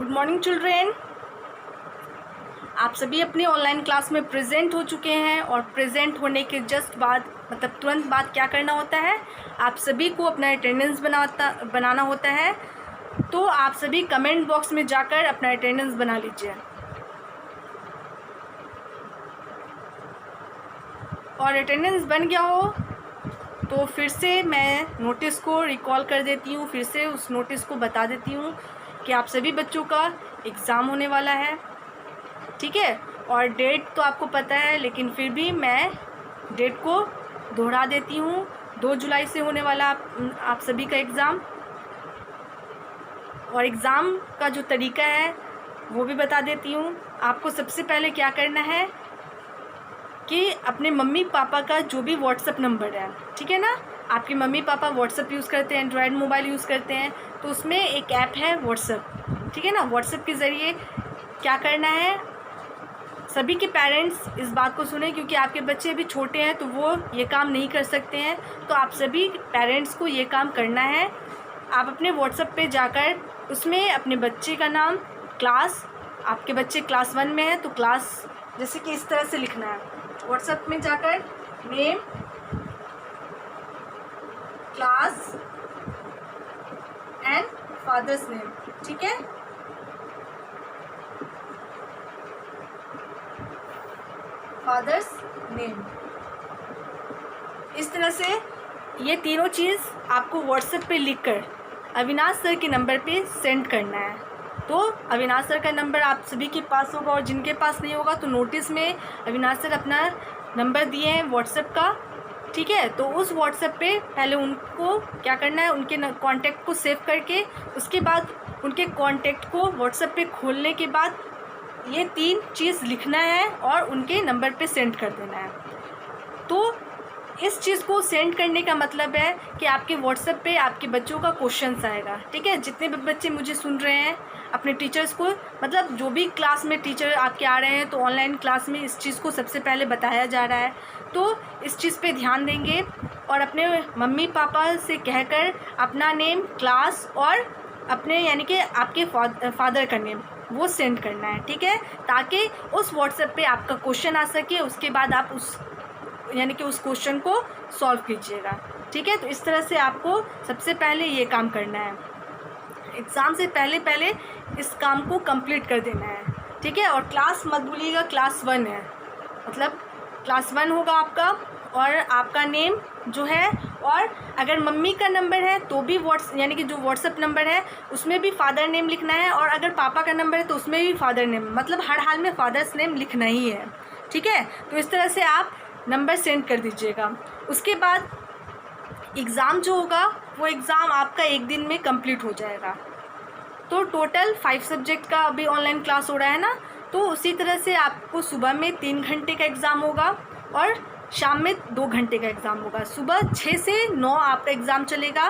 Good morning children. आप सभी अपनी ऑनलाइन क्लास में प्रेजेंट हो चुके हैं और प्रेजेंट होने के जस्ट बाद मतलब तुरंत बाद क्या करना होता है, आप सभी को अपना अटेंडेंस बनाना होता है। तो आप सभी कमेंट बॉक्स में जाकर अपना अटेंडेंस बना लीजिए। और अटेंडेंस बन गया हो तो फिर से मैं नोटिस को रिकॉल कर देती हूँ, फिर से उस नोटिस को बता देती हूँ कि आप सभी बच्चों का एग्ज़ाम होने वाला है, ठीक है। और डेट तो आपको पता है, लेकिन फिर भी मैं डेट को दोहरा देती हूँ। 2 जुलाई से होने वाला आप सभी का एग्ज़ाम। और एग्ज़ाम का जो तरीका है वो भी बता देती हूँ। आपको सबसे पहले क्या करना है कि अपने मम्मी पापा का जो भी व्हाट्सअप नंबर है, ठीक है ना, आपके मम्मी पापा व्हाट्सअप यूज़ करते हैं, एंड्रॉयड मोबाइल यूज़ करते हैं, तो उसमें एक ऐप है व्हाट्सअप, ठीक है ना। व्हाट्सअप के ज़रिए क्या करना है, सभी के पेरेंट्स इस बात को सुने, क्योंकि आपके बच्चे अभी छोटे हैं तो वो ये काम नहीं कर सकते हैं। तो आप सभी पेरेंट्स को ये काम करना है। आप अपने व्हाट्सएप पे जाकर उसमें अपने बच्चे का नाम, क्लास, आपके बच्चे क्लास 1 में है तो क्लास जैसे कि इस तरह से लिखना है। व्हाट्सएप में जाकर name, class and father's name, ठीक है। फादर्स नेम, इस तरह से ये तीनों चीज़ आपको व्हाट्सएप पे लिखकर अविनाश सर के नंबर पे सेंड करना है। तो अविनाश सर का नंबर आप सभी के पास होगा, और जिनके पास नहीं होगा तो नोटिस में अविनाश सर अपना नंबर दिए हैं व्हाट्सएप का, ठीक है। तो उस व्हाट्सएप पे पहले उनको क्या करना है, उनके कॉन्टैक्ट को सेव करके उसके बाद उनके कॉन्टैक्ट को व्हाट्सएप पे खोलने के बाद ये 3 चीज़ लिखना है और उनके नंबर पे सेंड कर देना है। तो इस चीज़ को सेंड करने का मतलब है कि आपके व्हाट्सएप पे आपके बच्चों का क्वेश्चंस आएगा, ठीक है। जितने भी बच्चे मुझे सुन रहे हैं अपने टीचर्स को, मतलब जो भी क्लास में टीचर आपके आ रहे हैं, तो ऑनलाइन क्लास में इस चीज़ को सबसे पहले बताया जा रहा है, तो इस चीज़ पे ध्यान देंगे और अपने मम्मी पापा से कहकर अपना नेम, क्लास और अपने यानी कि आपके फादर का नेम वो सेंड करना है, ठीक है, ताकि उस व्हाट्सएप पे आपका क्वेश्चन आ सके। उसके बाद आप उस यानी कि उस क्वेश्चन को सॉल्व कीजिएगा, ठीक है। तो इस तरह से आपको सबसे पहले ये काम करना है। एग्ज़ाम से पहले इस काम को कंप्लीट कर देना है, ठीक है। और क्लास मत भूलिएगा, क्लास 1 है, मतलब क्लास 1 होगा आपका, और आपका नेम जो है, और अगर मम्मी का नंबर है तो भी यानी कि जो व्हाट्सएप नंबर है उसमें भी फादर नेम लिखना है, और अगर पापा का नंबर है तो उसमें भी फादर नेम, मतलब हर हाल में फादर्स नेम लिखना ही है, ठीक है। तो इस तरह से आप नंबर सेंड कर दीजिएगा। उसके बाद एग्ज़ाम जो होगा वो एग्ज़ाम आपका 1 दिन में कंप्लीट हो जाएगा। तो टोटल 5 सब्जेक्ट का अभी ऑनलाइन क्लास हो रहा है ना, तो उसी तरह से आपको सुबह में 3 घंटे का एग्ज़ाम होगा और शाम में 2 घंटे का एग्ज़ाम होगा। सुबह 6 से 9 आपका एग्ज़ाम चलेगा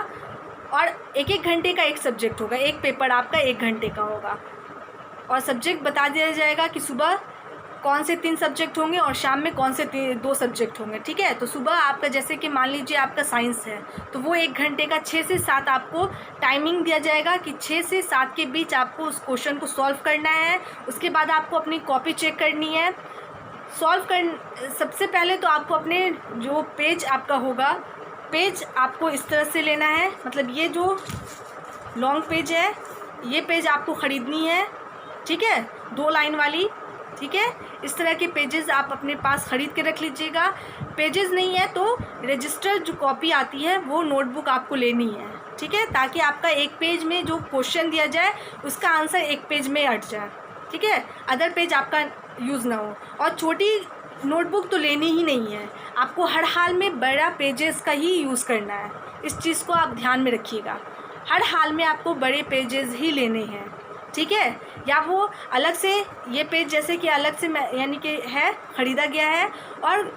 और 1-1 घंटे का एक सब्जेक्ट होगा, एक पेपर आपका 1 घंटे का होगा, और सब्जेक्ट बता दिया जाएगा कि सुबह कौन से 3 सब्जेक्ट होंगे और शाम में कौन से 2 सब्जेक्ट होंगे, ठीक है। तो सुबह आपका जैसे कि मान लीजिए आपका साइंस है तो वो 1 घंटे का 6 से 7 आपको टाइमिंग दिया जाएगा कि 6 से 7 के बीच आपको उस क्वेश्चन को सॉल्व करना है। उसके बाद आपको अपनी कॉपी चेक करनी है। सबसे पहले तो आपको अपने जो पेज आपका होगा, पेज आपको इस तरह से लेना है, मतलब ये जो लॉन्ग पेज है ये पेज आपको ख़रीदनी है, ठीक है, 2 लाइन वाली, ठीक है। इस तरह के पेजेस आप अपने पास ख़रीद के रख लीजिएगा। पेजेस नहीं है तो रजिस्टर जो कॉपी आती है वो नोटबुक आपको लेनी है, ठीक है, ताकि आपका एक पेज में जो क्वेश्चन दिया जाए उसका आंसर एक पेज में अट जाए, ठीक है, अदर पेज आपका यूज़ ना हो। और छोटी नोटबुक तो लेनी ही नहीं है, आपको हर हाल में बड़ा पेजेस का ही यूज़ करना है। इस चीज़ को आप ध्यान में रखिएगा, हर हाल में आपको बड़े पेजेस ही लेने हैं, ठीक है। या वो अलग से ये पेज जैसे कि अलग से यानी कि है ख़रीदा गया है, और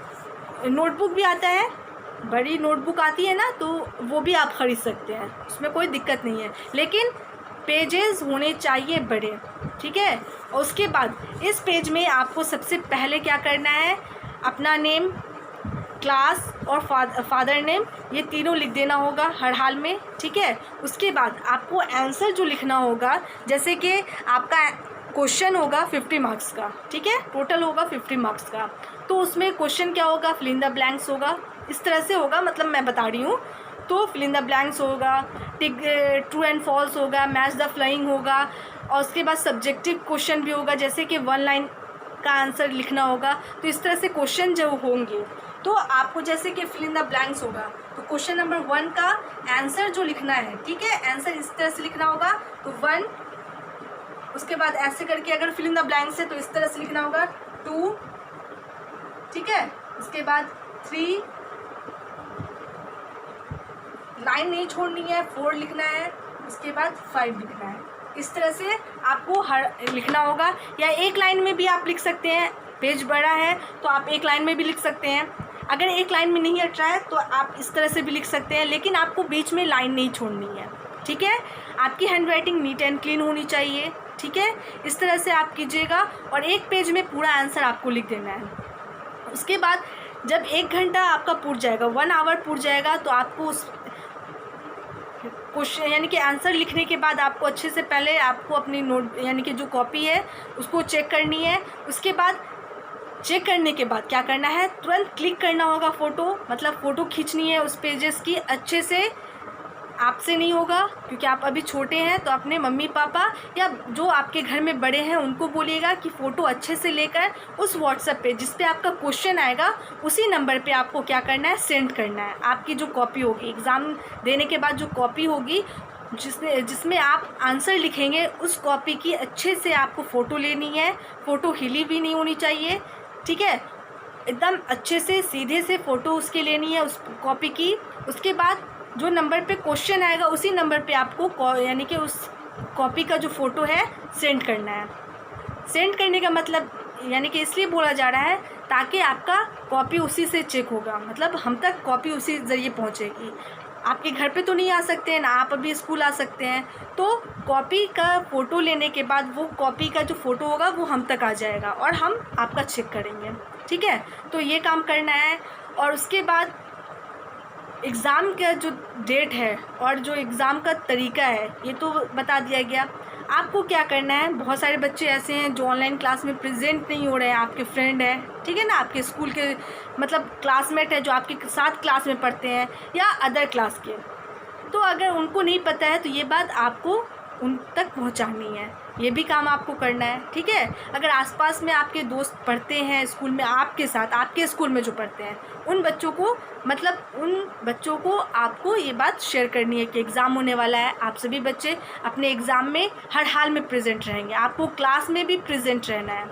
नोटबुक भी आता है, बड़ी नोटबुक आती है ना, तो वो भी आप ख़रीद सकते हैं, उसमें कोई दिक्कत नहीं है, लेकिन पेजेस होने चाहिए बड़े, ठीक है। और उसके बाद इस पेज में आपको सबसे पहले क्या करना है, अपना नेम, क्लास और फादर नेम, ये तीनों लिख देना होगा हर हाल में, ठीक है। उसके बाद आपको आंसर जो लिखना होगा, जैसे कि आपका क्वेश्चन होगा 50 मार्क्स का, ठीक है, टोटल होगा 50 मार्क्स का, तो उसमें क्वेश्चन क्या होगा, फिल इन द ब्लैंक्स होगा, इस तरह से होगा, मतलब मैं बता रही हूँ। तो फिल इन द ब्लैंक्स होगा, टिक ट्रू एंड फॉल्स होगा, मैच द फ्लाइंग होगा, और उसके बाद सब्जेक्टिव क्वेश्चन भी होगा, जैसे कि 1 लाइन का आंसर लिखना होगा। तो इस तरह से क्वेश्चन जो होंगे, तो आपको जैसे कि फिल इन द ब्लैंक्स होगा, तो क्वेश्चन नंबर 1 का आंसर जो लिखना है, ठीक है, आंसर इस तरह से लिखना होगा, तो 1, उसके बाद ऐसे करके अगर फिल इन द ब्लैंक्स है तो इस तरह से लिखना होगा 2, ठीक है, उसके बाद 3, लाइन नहीं छोड़नी है, 4 लिखना है, उसके बाद 5 लिखना है। इस तरह से आपको हर लिखना होगा, या एक लाइन में भी आप लिख सकते हैं, पेज बड़ा है तो आप एक लाइन में भी लिख सकते हैं। अगर एक लाइन में नहीं हट रहा है तो आप इस तरह से भी लिख सकते हैं, लेकिन आपको बीच में लाइन नहीं छोड़नी है, ठीक है। आपकी hand writing neat and clean होनी चाहिए, ठीक है। इस तरह से आप कीजिएगा और एक पेज में पूरा आंसर आपको लिख देना है। उसके बाद जब 1 घंटा आपका पूर जाएगा, 1 आवर पूर जाएगा, तो आपको उस क्वेश्चन यानी कि आंसर लिखने के बाद आपको अच्छे से पहले आपको अपनी नोट यानी कि जो कॉपी है उसको चेक करनी है। उसके बाद चेक करने के बाद क्या करना है, तुरंत क्लिक करना होगा फ़ोटो, मतलब फ़ोटो खींचनी है उस पेजेस की अच्छे से। आपसे नहीं होगा क्योंकि आप अभी छोटे हैं, तो अपने मम्मी पापा या जो आपके घर में बड़े हैं उनको बोलिएगा कि फ़ोटो अच्छे से लेकर उस व्हाट्सएप पे जिस पे आपका क्वेश्चन आएगा उसी नंबर पे आपको क्या करना है, सेंड करना है। आपकी जो कॉपी होगी एग्ज़ाम देने के बाद, जो कॉपी होगी जिसमें आप आंसर लिखेंगे, उस कॉपी की अच्छे से आपको फ़ोटो लेनी है। फ़ोटो हिली भी नहीं होनी चाहिए, ठीक है, एकदम अच्छे से सीधे से फ़ोटो उसकी लेनी है उस कॉपी की। उसके बाद जो नंबर पे क्वेश्चन आएगा उसी नंबर पे आपको यानी कि उस कॉपी का जो फ़ोटो है सेंड करना है। सेंड करने का मतलब यानी कि इसलिए बोला जा रहा है ताकि आपका कॉपी उसी से चेक होगा, मतलब हम तक कॉपी उसी ज़रिए पहुंचेगी। आपके घर पे तो नहीं आ सकते हैं ना, आप अभी स्कूल आ सकते हैं, तो कॉपी का फ़ोटो लेने के बाद वो कॉपी का जो फ़ोटो होगा वो हम तक आ जाएगा और हम आपका चेक करेंगे, ठीक है। तो ये काम करना है। और उसके बाद एग्ज़ाम का जो डेट है और जो एग्ज़ाम का तरीका है ये तो बता दिया गया। आपको क्या करना है, बहुत सारे बच्चे ऐसे हैं जो ऑनलाइन क्लास में प्रेजेंट नहीं हो रहे हैं, आपके फ्रेंड हैं, ठीक है ना, आपके स्कूल के मतलब क्लासमेट है जो आपके साथ क्लास में पढ़ते हैं या अदर क्लास के, तो अगर उनको नहीं पता है तो ये बात आपको उन तक पहुंचानी है, ये भी काम आपको करना है, ठीक है। अगर आसपास में आपके दोस्त पढ़ते हैं स्कूल में आपके साथ, आपके स्कूल में जो पढ़ते हैं, उन बच्चों को मतलब उन बच्चों को आपको ये बात शेयर करनी है कि एग्ज़ाम होने वाला है। आप सभी बच्चे अपने एग्ज़ाम में हर हाल में प्रेजेंट रहेंगे, आपको क्लास में भी प्रेजेंट रहना है,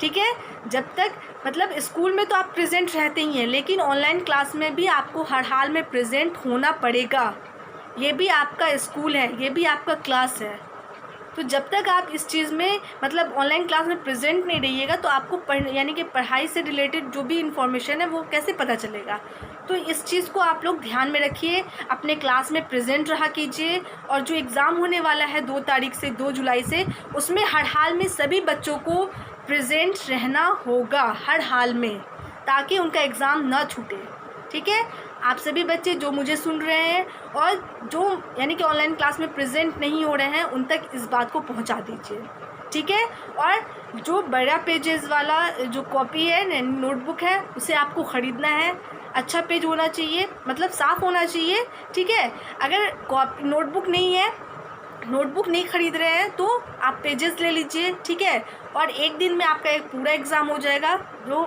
ठीक है। जब तक मतलब स्कूल में तो आप प्रेजेंट रहते ही हैं, लेकिन ऑनलाइन क्लास में भी आपको हर हाल में प्रेजेंट होना पड़ेगा। ये भी आपका स्कूल है, ये भी आपका क्लास है। तो जब तक आप इस चीज़ में मतलब ऑनलाइन क्लास में प्रेजेंट नहीं रहिएगा तो आपको यानी कि पढ़ाई से रिलेटेड जो भी इंफॉर्मेशन है वो कैसे पता चलेगा। तो इस चीज़ को आप लोग ध्यान में रखिए, अपने क्लास में प्रेजेंट रहा कीजिए। और जो एग्ज़ाम होने वाला है 2 तारीख से 2 जुलाई से, उसमें हर हाल में सभी बच्चों को प्रेजेंट रहना होगा हर हाल में, ताकि उनका एग्ज़ाम ना छूटे, ठीक है। आप सभी बच्चे जो मुझे सुन रहे हैं और जो यानी कि ऑनलाइन क्लास में प्रेजेंट नहीं हो रहे हैं उन तक इस बात को पहुंचा दीजिए, ठीक है। और जो बड़ा पेजेस वाला जो कॉपी है, नोटबुक है, उसे आपको ख़रीदना है। अच्छा पेज होना चाहिए, मतलब साफ़ होना चाहिए, ठीक है। अगर नोटबुक नहीं ख़रीद रहे हैं तो आप पेजेस ले लीजिए, ठीक है। और एक दिन में आपका एक पूरा एग्ज़ाम हो जाएगा। जो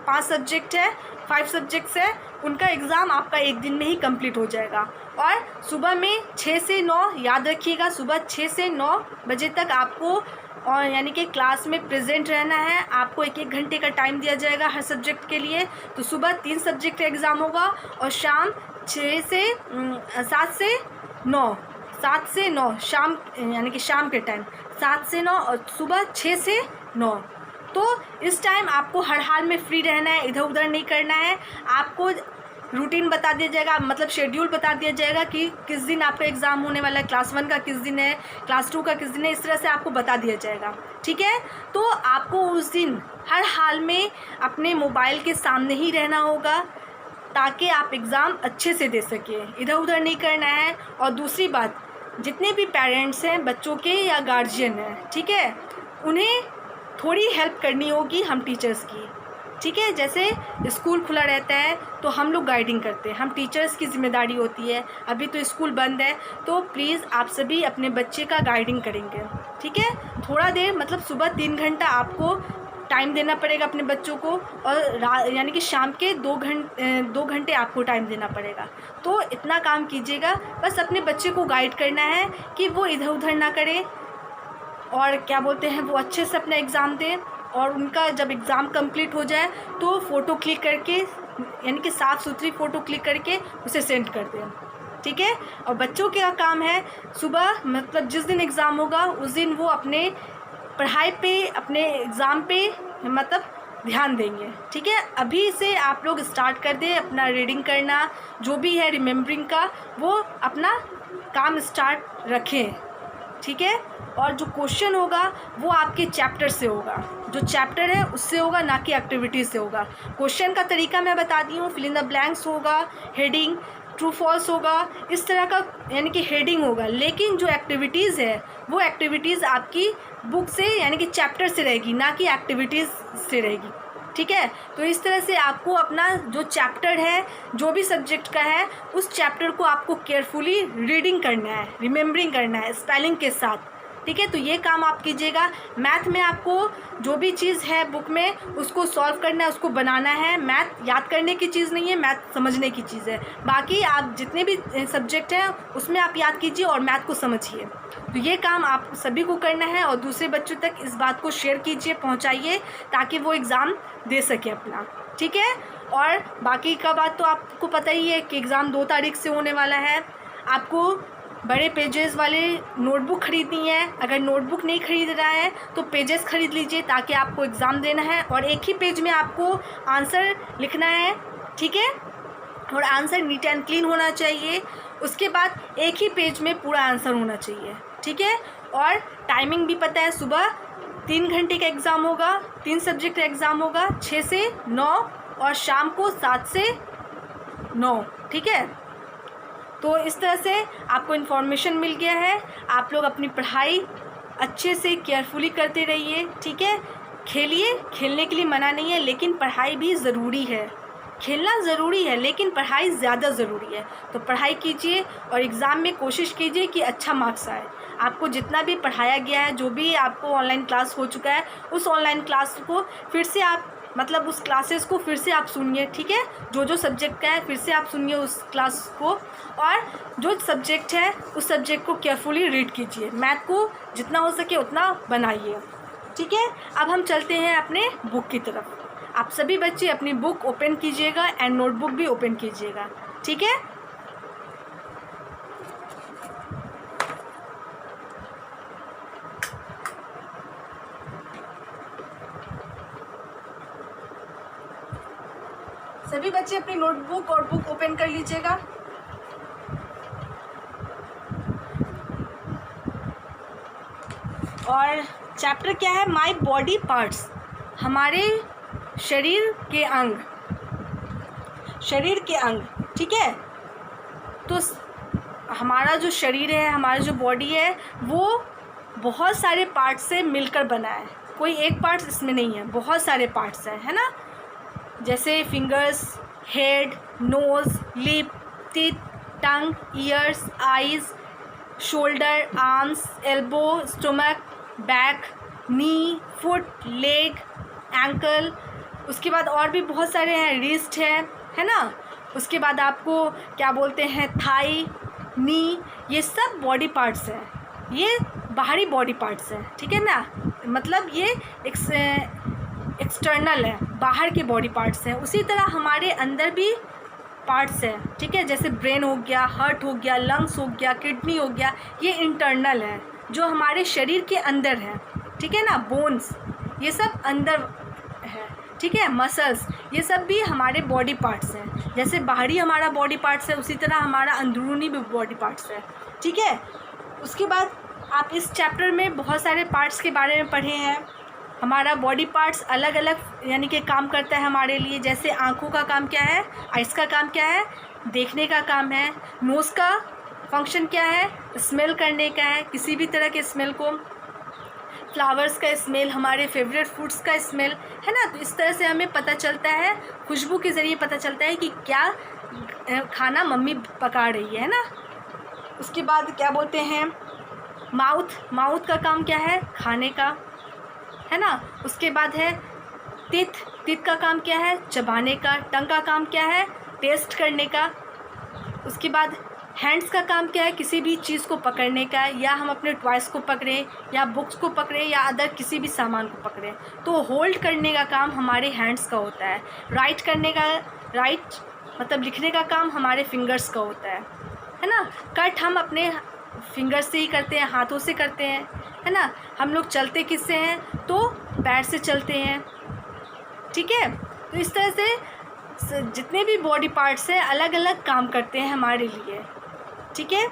5 सब्जेक्ट है, 5 सब्जेक्ट्स है, उनका एग्ज़ाम आपका एक दिन में ही कंप्लीट हो जाएगा। और सुबह में 6 से 9 याद रखिएगा, सुबह 6 से 9 बजे तक आपको और यानी कि क्लास में प्रेजेंट रहना है। आपको 1-1 घंटे का टाइम दिया जाएगा हर सब्जेक्ट के लिए। तो सुबह 3 सब्जेक्ट का एग्ज़ाम होगा और शाम 7 से 9 शाम यानी कि शाम के टाइम 7 से 9 और सुबह 6 से 9। तो इस टाइम आपको हर हाल में फ्री रहना है, इधर उधर नहीं करना है। आपको रूटीन बता दिया जाएगा, मतलब शेड्यूल बता दिया जाएगा कि किस दिन आपका एग्ज़ाम होने वाला है, क्लास 1 का किस दिन है, क्लास 2 का किस दिन है, इस तरह से आपको बता दिया जाएगा, ठीक है। तो आपको उस दिन हर हाल में अपने मोबाइल के सामने ही रहना होगा, ताकि आप एग्ज़ाम अच्छे से दे सकें, इधर उधर नहीं करना है। और दूसरी बात, जितने भी पेरेंट्स हैं बच्चों के या गार्जियन हैं, ठीक है, उन्हें थोड़ी हेल्प करनी होगी हम टीचर्स की, ठीक है। जैसे स्कूल खुला रहता है तो हम लोग गाइडिंग करते हैं, हम टीचर्स की ज़िम्मेदारी होती है। अभी तो स्कूल बंद है तो प्लीज़ आप सभी अपने बच्चे का गाइडिंग करेंगे, ठीक है। थोड़ा देर मतलब सुबह 3 घंटा आपको टाइम देना पड़ेगा अपने बच्चों को, और यानी कि शाम के 2 घंटे आपको टाइम देना पड़ेगा। तो इतना काम कीजिएगा, बस अपने बच्चे को गाइड करना है कि वो इधर उधर ना करे, और क्या बोलते हैं, वो अच्छे से अपना एग्ज़ाम दें। और उनका जब एग्ज़ाम कंप्लीट हो जाए तो फ़ोटो क्लिक करके, यानी कि साफ़ सुथरी फ़ोटो क्लिक करके उसे सेंड कर दें, ठीक है। और बच्चों का काम है सुबह, मतलब जिस दिन एग्ज़ाम होगा उस दिन वो अपने पढ़ाई पे, अपने एग्ज़ाम पे मतलब ध्यान देंगे, ठीक है। अभी से आप लोग स्टार्ट कर दें अपना रीडिंग करना, जो भी है रिमेम्बरिंग का, वो अपना काम स्टार्ट रखें, ठीक है। और जो क्वेश्चन होगा वो आपके चैप्टर से होगा, जो चैप्टर है उससे होगा, ना कि एक्टिविटीज़ से होगा। क्वेश्चन का तरीका मैं बता दी हूँ, फिल इन द ब्लैंक्स होगा, हेडिंग, ट्रू फॉल्स होगा, इस तरह का यानी कि हेडिंग होगा। लेकिन जो एक्टिविटीज़ है वो एक्टिविटीज़ आपकी बुक से यानी कि चैप्टर से रहेगी, ना कि एक्टिविटीज़ से रहेगी, ठीक है। तो इस तरह से आपको अपना जो चैप्टर है, जो भी सब्जेक्ट का है, उस चैप्टर को आपको केयरफुली रीडिंग करना है, रिमेम्बरिंग करना है स्पेलिंग के साथ, ठीक है। तो ये काम आप कीजिएगा। मैथ में आपको जो भी चीज़ है बुक में उसको सॉल्व करना है, उसको बनाना है। मैथ याद करने की चीज़ नहीं है, मैथ समझने की चीज़ है। बाकी आप जितने भी सब्जेक्ट हैं उसमें आप याद कीजिए और मैथ को समझिए। तो ये काम आप सभी को करना है, और दूसरे बच्चों तक इस बात को शेयर कीजिए, पहुँचाइए, ताकि वो एग्ज़ाम दे सके अपना, ठीक है। और बाकी का बात तो आपको पता ही है कि एग्ज़ाम 2 तारीख से होने वाला है। आपको बड़े पेजेस वाले नोटबुक ख़रीदनी है। अगर नोटबुक नहीं ख़रीद रहा है तो पेजेस ख़रीद लीजिए, ताकि आपको एग्ज़ाम देना है और एक ही पेज में आपको आंसर लिखना है, ठीक है। और आंसर नीट एंड क्लीन होना चाहिए। उसके बाद एक ही पेज में पूरा आंसर होना चाहिए, ठीक है। और टाइमिंग भी पता है, सुबह 3 घंटे का एग्ज़ाम होगा, 3 सब्जेक्ट का एग्ज़ाम होगा, 6 से 9, और शाम को 7 से 9, ठीक है। तो इस तरह से आपको इन्फॉर्मेशन मिल गया है। आप लोग अपनी पढ़ाई अच्छे से केयरफुली करते रहिए, ठीक है। खेलिए, खेलने के लिए मना नहीं है, लेकिन पढ़ाई भी ज़रूरी है। खेलना ज़रूरी है लेकिन पढ़ाई ज़्यादा ज़रूरी है। तो पढ़ाई कीजिए और एग्ज़ाम में कोशिश कीजिए कि अच्छा मार्क्स आए। आपको जितना भी पढ़ाया गया है, जो भी आपको ऑनलाइन क्लास हो चुका है, उस ऑनलाइन क्लास को फिर से आप मतलब उस क्लासेस को फिर से आप सुनिए, ठीक है। जो सब्जेक्ट का है फिर से आप सुनिए उस क्लास को, और जो सब्जेक्ट है उस सब्जेक्ट को केयरफुली रीड कीजिए। मैथ को जितना हो सके उतना बनाइए, ठीक है। अब हम चलते हैं अपने बुक की तरफ। आप सभी बच्चे अपनी बुक ओपन कीजिएगा एंड नोटबुक भी ओपन कीजिएगा, ठीक है। सभी बच्चे अपनी नोटबुक और बुक ओपन कर लीजिएगा। और चैप्टर क्या है? माय बॉडी पार्ट्स, हमारे शरीर के अंग, शरीर के अंग, ठीक है। तो हमारा जो शरीर है, हमारा जो बॉडी है, वो बहुत सारे पार्ट्स से मिलकर बना है। कोई एक पार्ट्स इसमें नहीं है, बहुत सारे पार्ट्स हैं, है ना। जैसे fingers, head, nose, lip, teeth, tongue, ears, eyes, shoulder, arms, elbow, stomach, back, knee, foot, leg, ankle. उसके बाद और भी बहुत सारे हैं, रिस्ट है ना। उसके बाद आपको क्या बोलते हैं, थाई, नी, ये सब बॉडी पार्ट्स हैं। ये बाहरी बॉडी पार्ट्स हैं, ठीक है ना। मतलब ये एक्सटर्नल है, बाहर के बॉडी पार्ट्स हैं। उसी तरह हमारे अंदर भी पार्ट्स हैं, ठीक है। जैसे ब्रेन हो गया, हार्ट हो गया, लंग्स हो गया, किडनी हो गया, ये इंटरनल है, जो हमारे शरीर के अंदर है, ठीक है ना। बोन्स, ये सब अंदर है, ठीक है। मसल्स, ये सब भी हमारे बॉडी पार्ट्स हैं। जैसे बाहरी हमारा बॉडी पार्ट्स है, उसी तरह हमारा अंदरूनी भी बॉडी पार्ट्स है, ठीक है। उसके बाद आप इस चैप्टर में बहुत सारे पार्ट्स के बारे में पढ़े हैं। हमारा बॉडी पार्ट्स अलग अलग यानी कि काम करता है हमारे लिए। जैसे आँखों का काम क्या है, आइज़ का काम क्या है, देखने का काम है। नोज़ का फंक्शन क्या है, स्मेल करने का है, किसी भी तरह के स्मेल को। फ्लावर्स का स्मेल, हमारे फेवरेट फूड्स का स्मेल, है ना। तो इस तरह से हमें पता चलता है, खुशबू के ज़रिए पता चलता है कि क्या खाना मम्मी पका रही है ना। उसके बाद क्या बोलते हैं, माउथ का काम क्या है, खाने का, है ना। उसके बाद है टीथ का काम क्या है, चबाने का। टंग का काम क्या है, टेस्ट करने का। उसके बाद हैंड्स का काम क्या है, किसी भी चीज़ को पकड़ने का, या हम अपने टॉयज़ को पकड़ें या बुक्स को पकड़ें या अदर किसी भी सामान को पकड़ें, तो होल्ड करने का काम हमारे हैंड्स का होता है। राइट मतलब लिखने का काम हमारे फिंगर्स का होता है ना। कट हम अपने फिंगर से ही करते हैं, हाथों से करते हैं, है ना। हम लोग चलते किससे हैं, तो पैर से चलते हैं, ठीक है। तो इस तरह से जितने भी बॉडी पार्ट्स हैं अलग अलग काम करते हैं हमारे लिए, ठीक है।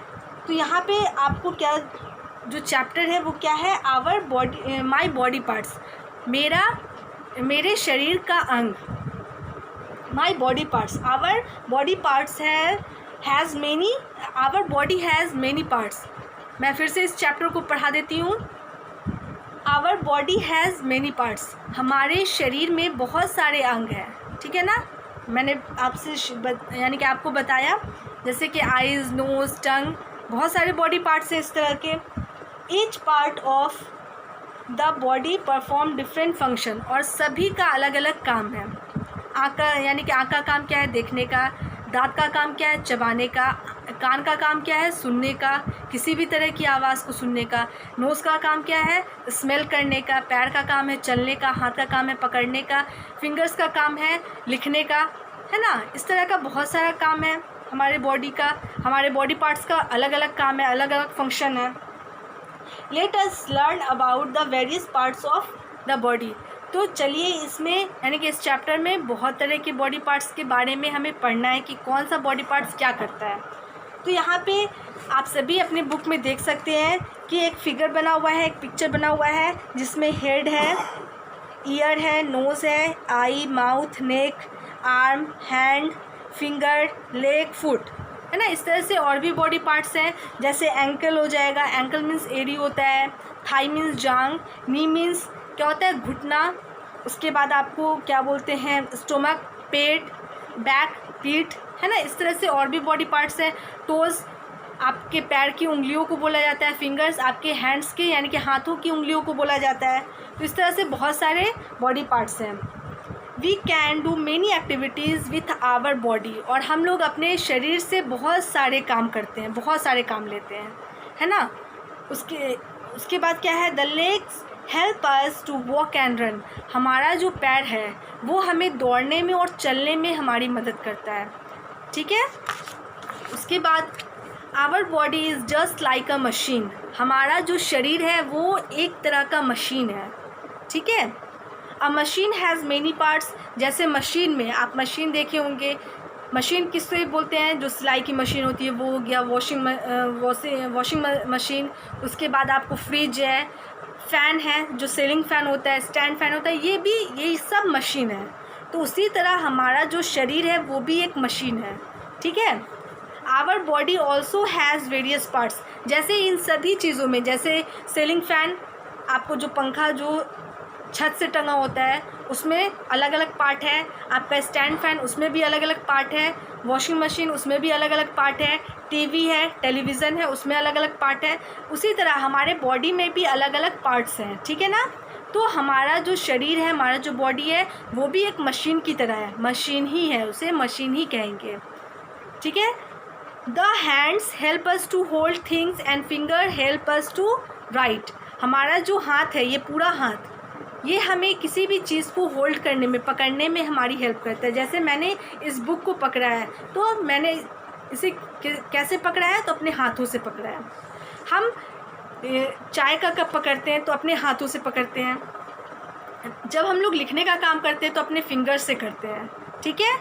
तो यहाँ पे आपको क्या जो चैप्टर है वो क्या है, माय बॉडी पार्ट्स, मेरे शरीर का अंग। My body parts, our body parts our body has many parts. मैं फिर से इस चैप्टर को पढ़ा देती हूँ। Our body has many parts, हमारे शरीर में बहुत सारे अंग हैं, ठीक है ना। मैंने आपसे यानी कि आपको बताया, जैसे कि आइज़, नोज़, टंग, बहुत सारे बॉडी पार्ट्स हैं इस तरह के। Each part of the body perform different function, और सभी का अलग अलग काम है। आँख का यानी कि आँख का काम क्या है, देखने का। दांत का काम क्या है, चबाने का। कान का काम क्या है, सुनने का, किसी भी तरह की आवाज़ को सुनने का। नोज़ का काम क्या है, स्मेल करने का। पैर का काम है चलने का। हाथ का काम है पकड़ने का। फिंगर्स का काम है लिखने का, है ना। इस तरह का बहुत सारा काम है हमारे बॉडी का। हमारे बॉडी पार्ट्स का अलग अलग काम है, अलग अलग फंक्शन है। Let us learn about the various parts of the body. तो चलिए इसमें यानी कि इस चैप्टर में बहुत तरह के बॉडी पार्ट्स के बारे में हमें पढ़ना है कि कौन सा बॉडी पार्ट्स क्या करता है। तो यहाँ पे आप सभी अपने बुक में देख सकते हैं कि एक फिगर बना हुआ है, एक पिक्चर बना हुआ है, जिसमें हेड है, ईयर है, नोज़ है, eye, mouth, neck, arm, hand, finger, leg, foot, है ना। इस तरह से और भी बॉडी पार्ट्स हैं, जैसे एंकल हो जाएगा। एंकल मीन्स एड़ी होता है। थाई मीन्स जांग। नी मीन्स क्या होता है, घुटना। उसके बाद आपको क्या बोलते हैं, स्टोमक, पेट, बैक, पीठ, है ना। इस तरह से और भी बॉडी पार्ट्स हैं। टोज़ आपके पैर की उंगलियों को बोला जाता है। फिंगर्स आपके हैंड्स के यानी कि हाथों की उंगलियों को बोला जाता है। तो इस तरह से बहुत सारे बॉडी पार्ट्स हैं। We can do many activities with our body, और हम लोग अपने शरीर से बहुत सारे काम करते हैं, बहुत सारे काम लेते हैं, है ना। उसके बाद क्या है, the legs help us to walk and run, हमारा जो पैर है वो हमें दौड़ने में और चलने में हमारी मदद करता है, ठीक है। उसके बाद our body is just like a machine, हमारा जो शरीर है वो एक तरह का मशीन है, ठीक है। अ मशीन हैज़ मेनी पार्ट्स, जैसे मशीन में आप मशीन देखे होंगे। मशीन किससे बोलते हैं, जो सिलाई की मशीन होती है वो हो गया। Washing machine. उसके बाद आपको फ्रिज है, फ़ैन है जो सीलिंग फ़ैन होता है, स्टैंड फ़ैन होता है, ये सब मशीन है। तो उसी तरह हमारा जो शरीर है वो भी एक मशीन है, ठीक है। Our body also has various parts, जैसे इन सभी चीज़ों में, जैसे सीलिंग फ़ैन, आपको जो पंखा जो छत से टंगा होता है उसमें अलग अलग पार्ट है। आपका स्टैंड फ़ैन, उसमें भी अलग अलग पार्ट है। वॉशिंग मशीन, उसमें भी अलग अलग पार्ट है। टीवी है, टेलीविज़न है, उसमें अलग अलग पार्ट है। उसी तरह हमारे बॉडी में भी अलग अलग पार्ट्स हैं, ठीक है ना। तो हमारा जो शरीर है, हमारा जो बॉडी है वो भी एक मशीन की तरह है, मशीन ही है, उसे मशीन ही कहेंगे, ठीक है। The hands help us to hold things and finger help us to write, हमारा जो हाथ है, ये पूरा हाथ, ये हमें किसी भी चीज़ को होल्ड करने में, पकड़ने में हमारी हेल्प करता है। जैसे मैंने इस बुक को पकड़ा है तो मैंने इसे कैसे पकड़ा है, तो अपने हाथों से पकड़ा है। हम चाय का कप पकड़ते हैं तो अपने हाथों से पकड़ते हैं। जब हम लोग लिखने का काम करते हैं तो अपने फिंगर से करते हैं, ठीक है।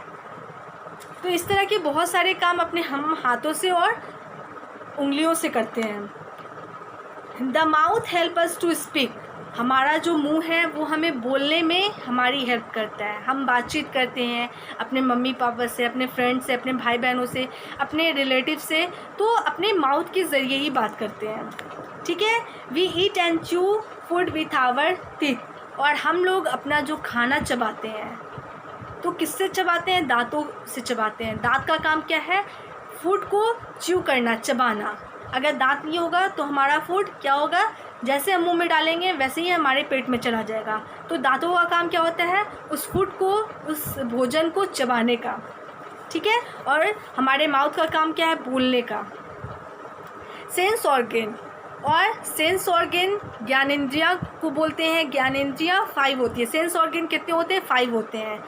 तो इस तरह के बहुत सारे काम अपने हम हाथों से और उंगलियों से करते हैं। The mouth help us to speak, हमारा जो मुंह है वो हमें बोलने में हमारी हेल्प करता है। हम बातचीत करते हैं अपने मम्मी पापा से, अपने फ्रेंड से, अपने भाई बहनों से, अपने रिलेटिव से, तो अपने माउथ के ज़रिए ही बात करते हैं। ठीक है, we eat and chew food with our teeth. और हम लोग अपना जो खाना चबाते हैं तो किससे चबाते हैं? दांतों से चबाते हैं। दांत का काम क्या है? फूड को च्यू करना, चबाना। अगर दांत नहीं होगा तो हमारा फूड क्या होगा? जैसे हम मुंह में डालेंगे वैसे ही हमारे पेट में चला जाएगा। तो दांतों का काम क्या होता है? उस फूड को, उस भोजन को चबाने का। ठीक है, और हमारे माउथ का काम क्या है? बोलने का। सेंस ऑर्गन, और सेंस ऑर्गन ज्ञानेंद्रिया को बोलते हैं। ज्ञानेंद्रिया 5 होती है। सेंस ऑर्गन कितने होते हैं? 5 होते हैं।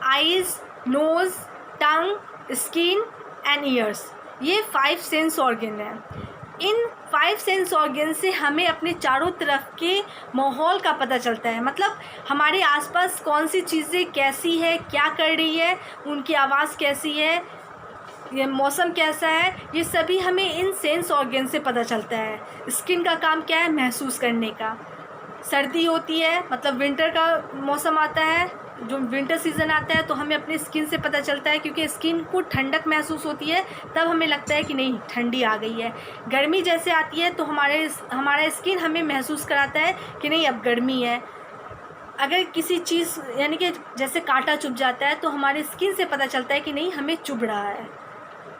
Eyes, nose, tongue, skin and ears, ये 5 सेंस ऑर्गन हैं। इन 5 सेंस ऑर्गन से हमें अपने चारों तरफ के माहौल का पता चलता है। मतलब हमारे आसपास कौन सी चीज़ें कैसी है, क्या कर रही है, उनकी आवाज़ कैसी है, ये मौसम कैसा है, ये सभी हमें इन सेंस ऑर्गन से पता चलता है। स्किन का काम क्या है? महसूस करने का। सर्दी होती है मतलब विंटर का मौसम आता है, जो विंटर सीज़न आता है, तो हमें अपनी स्किन से पता चलता है, क्योंकि स्किन को ठंडक महसूस होती है, तब हमें लगता है कि नहीं ठंडी आ गई है। गर्मी जैसे आती है तो हमारा स्किन हमें महसूस कराता है कि नहीं अब गर्मी है। अगर किसी चीज़ यानी कि जैसे कांटा चुभ जाता है तो हमारे स्किन से पता चलता है कि नहीं हमें चुभ रहा है।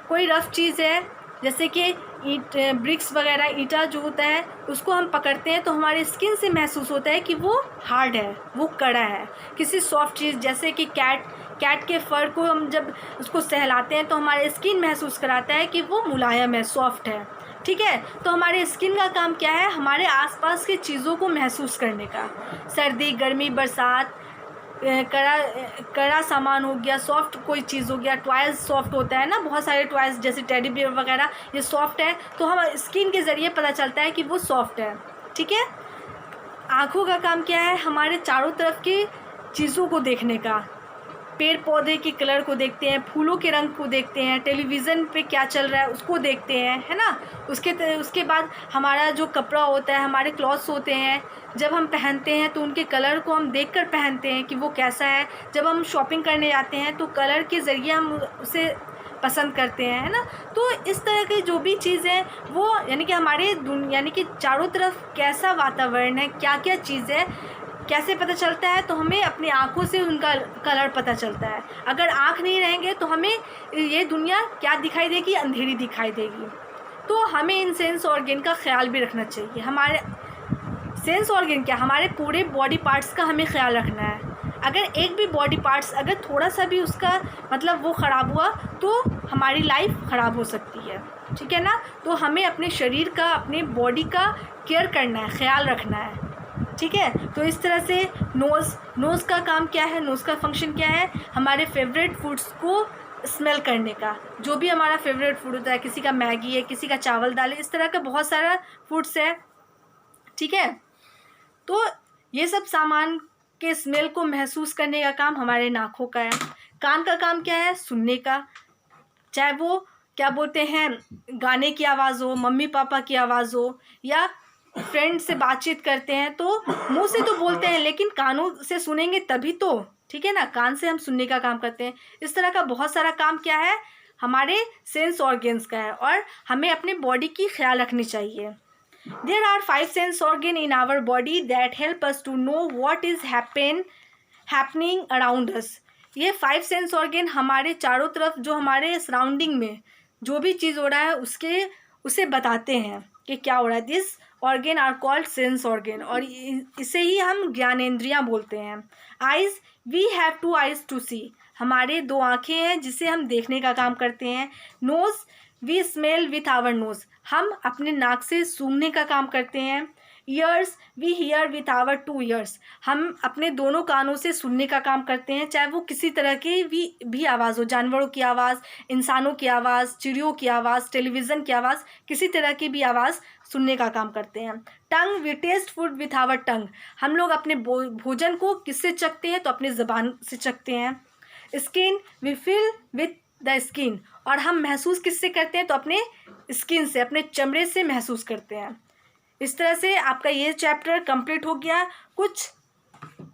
कोई रफ़ चीज़ है जैसे कि ईंट, ब्रिक्स वगैरह, ईंटा जो होता है उसको हम पकड़ते हैं तो हमारे स्किन से महसूस होता है कि वो हार्ड है, वो कड़ा है। किसी सॉफ्ट चीज़ जैसे कि कैट के फर को हम जब उसको सहलाते हैं तो हमारे स्किन महसूस कराता है कि वो मुलायम है, सॉफ्ट है। ठीक है, तो हमारे स्किन का काम क्या है? हमारे आसपास की चीज़ों को महसूस करने का। सर्दी, गर्मी, बरसात, कड़ा सामान हो गया, सॉफ्ट कोई चीज़ हो गया, टॉयज़ सॉफ्ट होता है ना, बहुत सारे टॉयज़ जैसे टेडी बियर वगैरह, ये सॉफ्ट है, तो हम स्किन के ज़रिए पता चलता है कि वो सॉफ्ट है। ठीक है, आँखों का काम क्या है? हमारे चारों तरफ की चीज़ों को देखने का। पेड़ पौधे के कलर को देखते हैं, फूलों के रंग को देखते हैं, टेलीविज़न पे क्या चल रहा है उसको देखते हैं, है ना। उसके बाद हमारा जो कपड़ा होता है, हमारे क्लॉथ्स होते हैं, जब हम पहनते हैं तो उनके कलर को हम देखकर पहनते हैं कि वो कैसा है। जब हम शॉपिंग करने जाते हैं तो कलर के ज़रिए हम उसे पसंद करते हैं, है ना। तो इस तरह की जो भी चीज़ें वो यानी कि हमारे यानी कि चारों तरफ कैसा वातावरण है, क्या क्या चीज़ है, कैसे पता चलता है? तो हमें अपनी आँखों से उनका कलर पता चलता है। अगर आँख नहीं रहेंगे तो हमें ये दुनिया क्या दिखाई देगी? अंधेरी दिखाई देगी। तो हमें इन सेंस ऑर्गन का ख्याल भी रखना चाहिए। हमारे सेंस ऑर्गन क्या, हमारे पूरे बॉडी पार्ट्स का हमें ख्याल रखना है। अगर एक भी बॉडी पार्ट्स अगर थोड़ा सा भी उसका मतलब वो ख़राब हुआ तो हमारी लाइफ ख़राब हो सकती है। ठीक है ना, तो हमें अपने शरीर का, अपने बॉडी का केयर करना है, ख्याल रखना है। ठीक है, तो इस तरह से नोज़ का काम क्या है? नोज़ का फंक्शन क्या है? हमारे फेवरेट फूड्स को स्मेल करने का। जो भी हमारा फेवरेट फूड होता है, किसी का मैगी है, किसी का चावल दाल है, इस तरह का बहुत सारा फूड्स है। ठीक है, तो ये सब सामान के स्मेल को महसूस करने का काम हमारे नाकों का है। कान का काम क्या है? सुनने का। चाहे वो क्या बोलते हैं, गाने की आवाज़ हो, मम्मी पापा की आवाज़ हो, या फ्रेंड से बातचीत करते हैं तो मुंह से तो बोलते हैं लेकिन कानों से सुनेंगे तभी तो। ठीक है ना, कान से हम सुनने का काम करते हैं। इस तरह का बहुत सारा काम क्या है? हमारे सेंस ऑर्गन्स का है, और हमें अपने बॉडी की ख्याल रखनी चाहिए। There are 5 sense organ in our body that help us to know what is happening around us. ये 5 सेंस ऑर्गन हमारे चारों तरफ, जो हमारे सराउंडिंग में जो भी चीज़ हो रहा है उसे बताते हैं कि क्या हो रहा है। This organ are called sense organ, और इसे ही हम ज्ञानेंद्रियाँ बोलते हैं। Eyes, we have 2 eyes to see, हमारे 2 आँखें हैं जिसे हम देखने का काम करते हैं। Nose, we smell with our nose, हम अपने नाक से सूंघने का काम करते हैं। Ears, we hear with our 2 ears, हम अपने दोनों कानों से सुनने का काम करते हैं, चाहे वो किसी तरह की भी आवाज़ हो, जानवरों की आवाज़, इंसानों की आवाज़, चिड़ियों की आवाज़, टेलीविज़न की आवाज़, किसी तरह की भी आवाज़ सुनने का काम करते हैं। Tongue, we test food with our tongue, हम लोग अपने भोजन को किससे चखते हैं? तो अपनी ज़बान से चखते हैं। Skin, we feel with the skin, और हम महसूस किससे करते हैं? तो अपने स्किन से, अपने चमड़े से महसूस करते हैं। इस तरह से आपका ये चैप्टर कंप्लीट हो गया। कुछ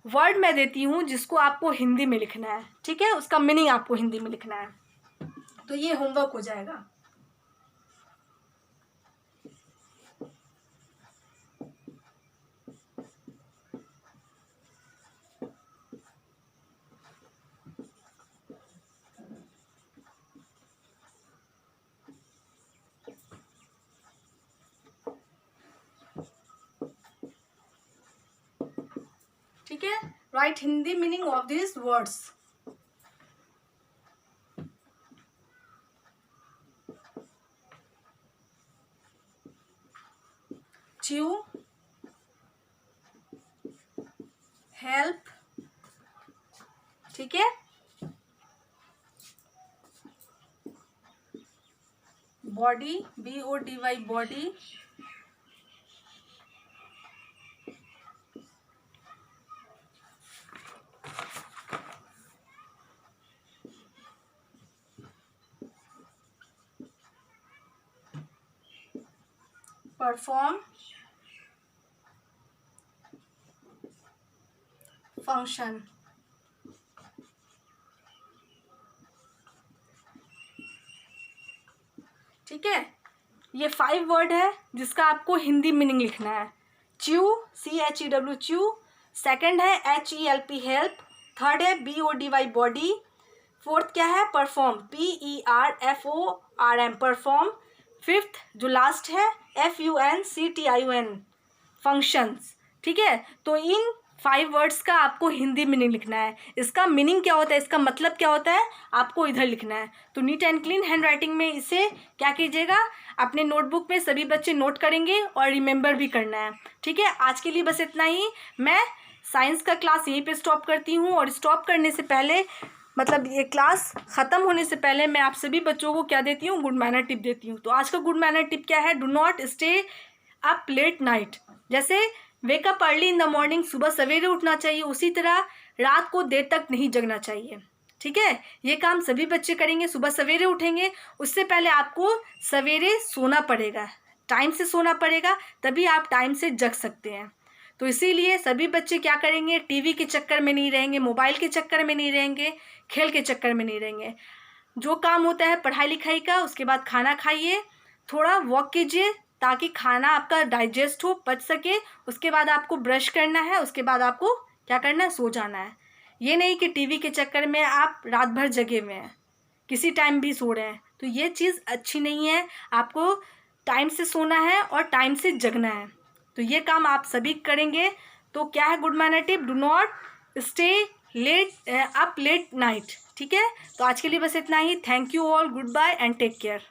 वर्ड मैं देती हूँ जिसको आपको हिंदी में लिखना है, ठीक है, उसका मीनिंग आपको हिंदी में लिखना है, तो ये होमवर्क हो जाएगा। ठीक है, right Hindi meaning of this words. Chew, help, ठीक है, body, BODY body, perform, function. ठीक है, ये 5 वर्ड है जिसका आपको हिंदी मीनिंग लिखना है। च्यू, CHEW च्यू, सेकंड है HELP हेल्प, थर्ड है BODY बॉडी, फोर्थ क्या है परफॉर्म, PERFORM परफॉर्म, फिफ्थ जो लास्ट है FUNCTION फंक्शंस। ठीक है, तो इन 5 वर्ड्स का आपको हिंदी मीनिंग लिखना है। इसका मीनिंग क्या होता है, इसका मतलब क्या होता है, आपको इधर लिखना है। तो neat and clean hand writing में इसे क्या कीजिएगा, अपने नोटबुक में सभी बच्चे नोट करेंगे और रिमेंबर भी करना है। ठीक है, आज के लिए बस इतना ही। मैं साइंस का क्लास यहीं पे स्टॉप करती हूँ, और स्टॉप करने से पहले मतलब ये क्लास ख़त्म होने से पहले मैं आप सभी बच्चों को क्या देती हूँ, गुड मैनर टिप देती हूँ। तो आज का गुड मैनर टिप क्या है, do not stay up late night. जैसे wake up early in the morning, सुबह सवेरे उठना चाहिए, उसी तरह रात को देर तक नहीं जगना चाहिए। ठीक है, ये काम सभी बच्चे करेंगे, सुबह सवेरे उठेंगे, उससे पहले आपको सवेरे सोना पड़ेगा, टाइम से सोना पड़ेगा, तभी आप टाइम से जग सकते हैं। तो इसीलिए सभी बच्चे क्या करेंगे, टीवी के चक्कर में नहीं रहेंगे, मोबाइल के चक्कर में नहीं रहेंगे, खेल के चक्कर में नहीं रहेंगे। जो काम होता है पढ़ाई लिखाई का, उसके बाद खाना खाइए, थोड़ा वॉक कीजिए ताकि खाना आपका डाइजेस्ट हो, पच सके। उसके बाद आपको ब्रश करना है, उसके बाद आपको क्या करना है, सो जाना है। ये नहीं कि टीवी के चक्कर में आप रात भर जगे हुए हैं, किसी टाइम भी सो रहे हैं, तो ये चीज़ अच्छी नहीं है। आपको टाइम से सोना है और टाइम से जगना है। तो ये काम आप सभी करेंगे। तो क्या है good manner tip, do not stay late up late night. ठीक है, तो आज के लिए बस इतना ही। Thank you all, goodbye and take care.